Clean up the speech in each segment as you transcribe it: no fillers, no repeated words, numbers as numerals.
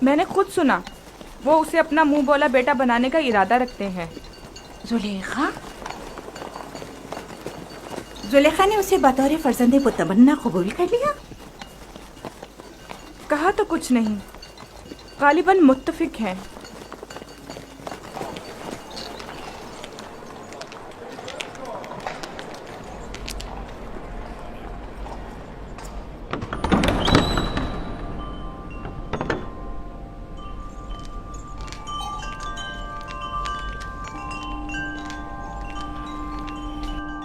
میں نے خود سنا، وہ اسے اپنا منہ بولا بیٹا بنانے کا ارادہ رکھتے ہیں۔ زلیخا نے اسے بطور فرزند متبنہ قبول کر لیا؟ کہا تو کچھ نہیں، غالباً متفق ہیں۔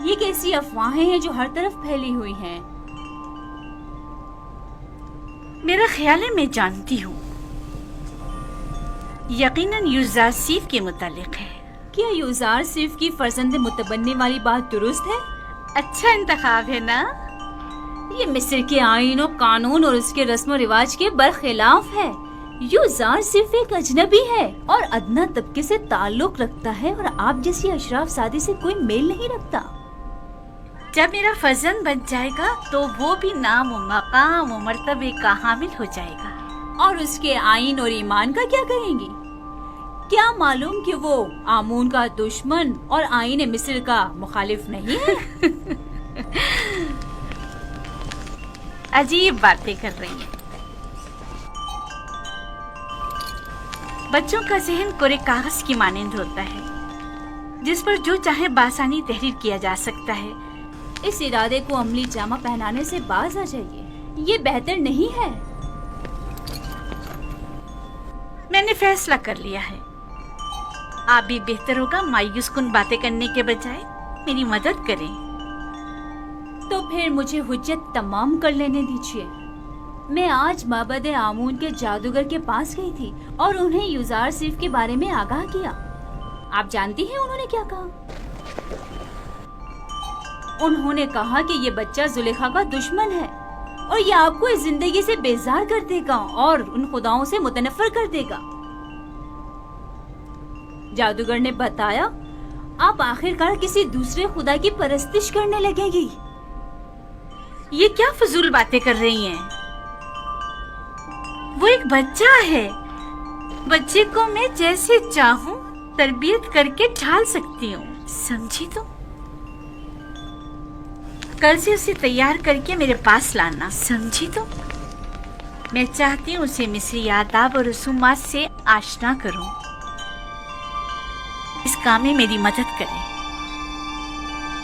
یہ کیسی افواہیں ہیں جو ہر طرف پھیلی ہوئی ہیں؟ میرا خیال ہے میں جانتی ہوں، یقیناً یوزار سیف کے متعلق ہے۔ کیا یوزار صرف کی فرزند متبنی والی بات درست ہے؟ اچھا انتخاب ہے نا؟ یہ مصر کے آئین و قانون اور اس کے رسم و رواج کے برخلاف ہے۔ یوزار صرف ایک اجنبی ہے اور ادنا طبقے سے تعلق رکھتا ہے اور آپ جیسی اشراف زادی سے کوئی میل نہیں رکھتا۔ جب میرا فرزند بن جائے گا تو وہ بھی نام و مقام و مرتبے کا حامل ہو جائے گا۔ اور اس کے آئین اور ایمان کا کیا کریں گی؟ کیا معلوم کہ وہ آمون کا دشمن اور آئین مصر کا مخالف نہیں ہے؟ عجیب باتیں کر رہی ہیں۔ بچوں کا ذہن کوڑے کاغذ کی مانند ہوتا ہے جس پر جو چاہے بآسانی تحریر کیا جا سکتا ہے۔ اس ارادے کو عملی جامہ پہنانے سے باز آ جائیے، یہ بہتر نہیں ہے۔ میں نے فیصلہ کر لیا ہے، آپ بھی بہتر ہوگا مایوس کن باتیں کرنے کے بجائے میری مدد کریں۔ تو پھر مجھے حجت تمام کر لینے دیجیے۔ میں آج معبد آمون کے جادوگر کے پاس گئی تھی اور انہیں یوزار صرف کے بارے میں آگاہ کیا۔ آپ جانتی ہیں انہوں نے کیا کہا؟ انہوں نے کہا کہ یہ بچہ زلیخا کا دشمن ہے اور یہ آپ کو اس زندگی سے بیزار کر دے گا اور ان خداؤں سے متنفر کر دے گا۔ جادوگر نے بتایا آپ آخرکار کسی دوسرے خدا کی پرستش کرنے لگیں گی۔ یہ کیا فضول باتیں کر رہی ہیں؟ وہ ایک بچہ ہے، بچے کو میں جیسے چاہوں تربیت کر کے ڈھال سکتی ہوں، سمجھی تو؟ کل سے اسے تیار کر کے میرے پاس لانا، سمجھی تو؟ میں چاہتی ہوں اسے مصری آداب اور رسومات سے آشنا کروں، اس کام میں میری مدد کریں۔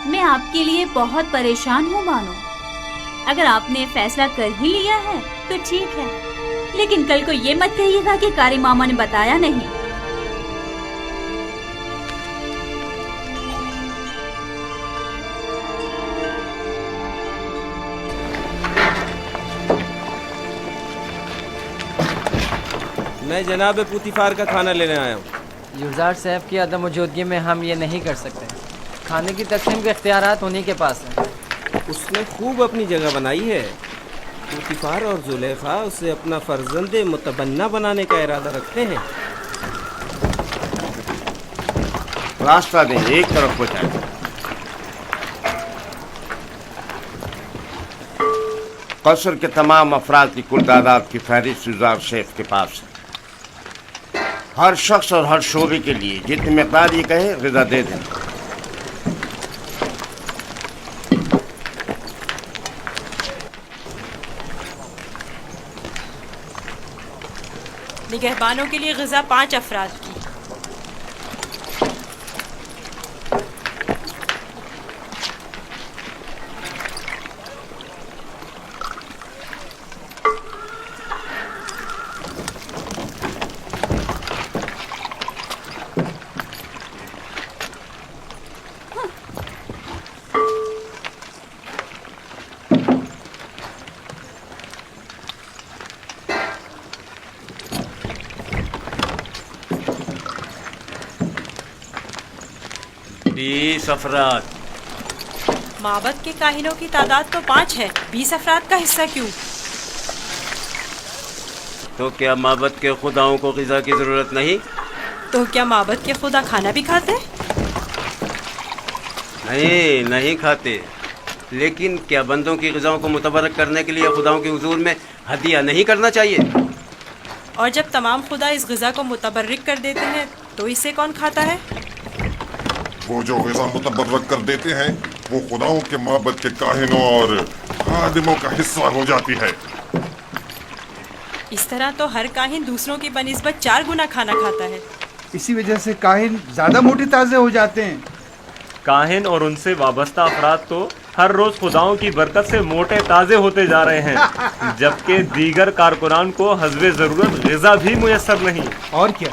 میں آپ کے لیے بہت پریشان ہوں بانو۔ اگر آپ نے فیصلہ کر ہی لیا ہے تو ٹھیک ہے، لیکن کل کو یہ مت کہیے گا کہ قاری ماما نے بتایا نہیں۔ میں جناب پوتیفار کا کھانا لینے آیا ہوں۔ یوزار صاحب کی عدم موجودگی میں ہم یہ نہیں کر سکتے۔ کھانے کی تقسیم کے اختیارات انہی کے پاس ہیں۔ اس نے خوب اپنی جگہ بنائی ہے۔ پوتیفار اور زلیخا اسے اپنا فرزند متبنہ بنانے کا ارادہ رکھتے ہیں۔ راستہ دیں، ایک طرف ہو جائے۔ قصر کے تمام افراد کی کل تعداد کی فہرست یوزار شیف کے پاس ہے۔ ہر شخص اور ہر شعبے کے لیے جتنی مقدار یہ کہیں غذا دے دیں۔ نگہبانوں کے لیے غذا 5 افراد کی۔ افراد۔ معبد کے کاہنوں کی تعداد تو 5 ہے، 20 افراد کا حصہ کیوں؟ تو کیا معبد کے خداؤں کو غذا کی ضرورت نہیں؟ تو کیا معبد کے خدا کھانا بھی کھاتے؟ نہیں کھاتے، لیکن کیا بندوں کی غذاؤں کو متبرک کرنے کے لیے خداؤں کے حضور میں ہدیہ نہیں کرنا چاہیے؟ اور جب تمام خدا اس غذا کو متبرک کر دیتے ہیں تو اسے کون کھاتا ہے؟ وہ جو غذا متبرک کر دیتے ہیں وہ خداؤں کے معبد کے کاہنوں اور خادموں کا حصہ ہو جاتی ہے۔ اس طرح تو ہر کاہن دوسروں کی بنسبت 4 گنا کھانا کھاتا ہے۔ اسی وجہ سے کاہن زیادہ موٹے تازے ہو جاتے ہیں۔ کاہن اور ان سے وابستہ افراد تو ہر روز خداؤں کی برکت سے موٹے تازے ہوتے جا رہے ہیں، جبکہ دیگر کارکنان کو حسب ضرورت غذا بھی میسر نہیں۔ اور کیا؟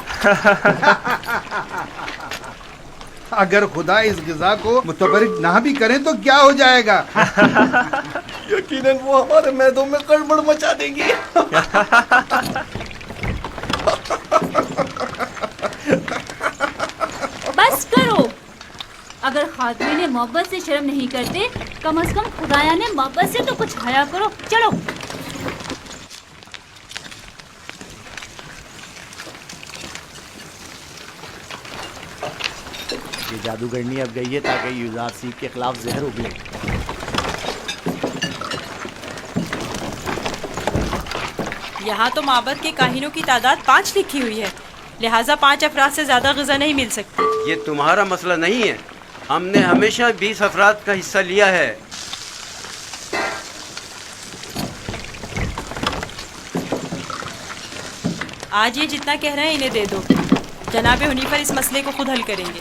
اگر خدا اس غذا کو متبرک نہ بھی کریں تو کیا ہو جائے گا؟ یقیناً وہ ہمارے میدوں میں گڑبڑ مچا دیں گی۔ بس کرو، اگر خادمین محبت سے شرم نہیں کرتے، کم از کم خدایان محبت سے تو کچھ حیا کرو۔ چلو یہ جادوگرنی اب گئی ہے تاکہ یوزار سیب کے خلاف زہر اگلے۔ یہاں تو معبد کے کاہنوں کی تعداد 5 لکھی ہوئی ہے، لہٰذا 5 افراد سے زیادہ غذا نہیں مل سکتی۔ یہ تمہارا مسئلہ نہیں ہے، ہم نے ہمیشہ 20 افراد کا حصہ لیا ہے۔ آج یہ جتنا کہہ رہے ہیں انہیں دے دو، جناب حنیفر اس مسئلے کو خود حل کریں گے۔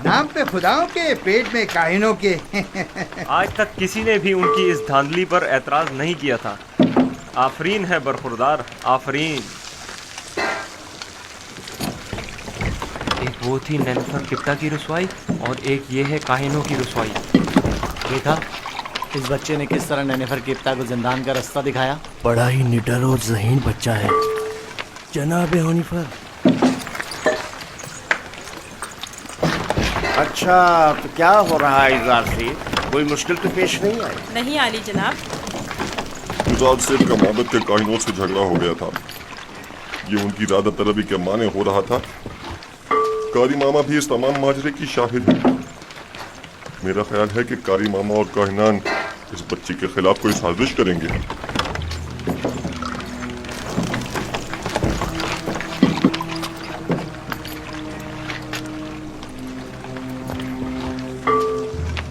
نام پہ خداؤں کے، پیٹ میں کاہنوں کے۔ آج تک کسی نے بھی ان کی اس دھاندلی پر اعتراض نہیں کیا تھا۔ آفرین ہے برخوردار، آفرین۔ ایک وہ تھی نینفر کپٹا کی رسوائی اور ایک یہ ہے کاہنوں کی رسوائی۔ دیکھا اس بچے نے کس طرح نینفر کپتا کو زندان کا رستہ دکھایا؟ بڑا ہی نڈر اور ذہین بچہ ہے جناب حنیفر۔ اچھا تو کیا ہو رہا ہے یوزار سیف؟ کوئی مشکل تو پیش نہیں آئی؟ نہیں عالی جناب۔ یوزار سیف کا معبد کے کاہنوں سے جھگڑا ہو گیا تھا، یہ ان کی ارادہ طلبی کے معنی ہو رہا تھا۔ قاری ماما بھی اس تمام ماجرے کی شاہد ہے۔ میرا خیال ہے کہ قاری ماما اور کاہنان اس بچے کے خلاف کوئی سازش کریں گے۔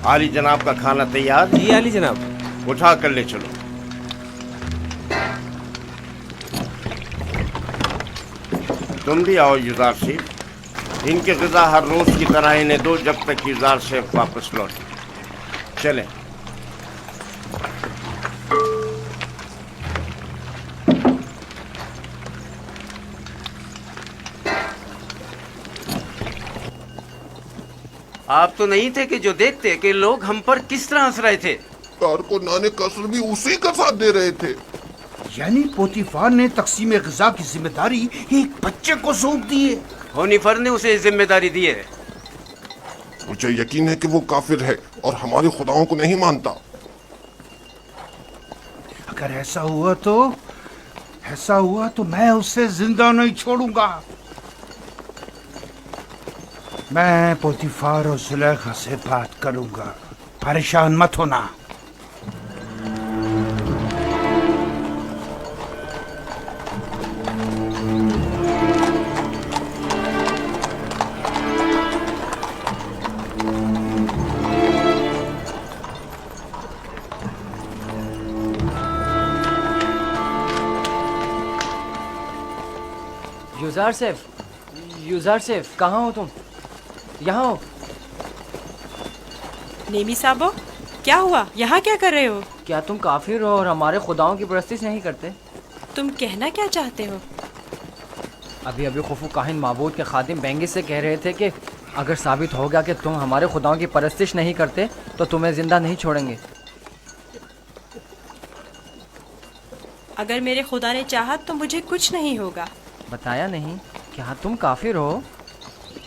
عالی جناب کا کھانا تیار؟ جی عالی جناب۔ اٹھا کر لے چلو۔ تم بھی آؤ یوزار سیف، ان کی غذا ہر روز کی طرح انہیں دو جب تک یوزار سیف واپس لوٹے۔ چلیں۔ آپ تو نہیں تھے کہ جو دیکھتے کہ لوگ ہم پر کس طرح ہنس رہے تھے۔ کارکنان قصر بھی اسی کا ساتھ دے رہے تھے۔ یعنی پوتیفار نے تقسیم غذا کی ذمہ داری ایک بچے کو سونپ دی ہے۔ ہونیفر نے اسے ذمہ داری دی ہے۔ مجھے یقین ہے کہ وہ کافر ہے اور ہمارے خداؤں کو نہیں مانتا۔ اگر ایسا ہوا تو میں اسے زندہ نہیں چھوڑوں گا۔ میں پوتیفار اور زلیخا سے بات کروں گا، پریشان مت ہونا۔ یوزار سیف کہاں ہو تم؟ یہاں ہو۔ نیمی صاحبو کیا ہوا؟ یہاں کیا کر رہے ہو؟ کیا تم کافر ہو اور ہمارے خداؤں کی پرستش نہیں کرتے؟ تم کہنا کیا چاہتے ہو؟ ابھی خفو کاہن معبود کے خادم بینگس سے کہہ رہے تھے کہ اگر ثابت ہو گیا کہ تم ہمارے خداؤں کی پرستش نہیں کرتے تو تمہیں زندہ نہیں چھوڑیں گے۔ اگر میرے خدا نے چاہا تو مجھے کچھ نہیں ہوگا۔ بتایا نہیں؟ کیا تم کافر ہو؟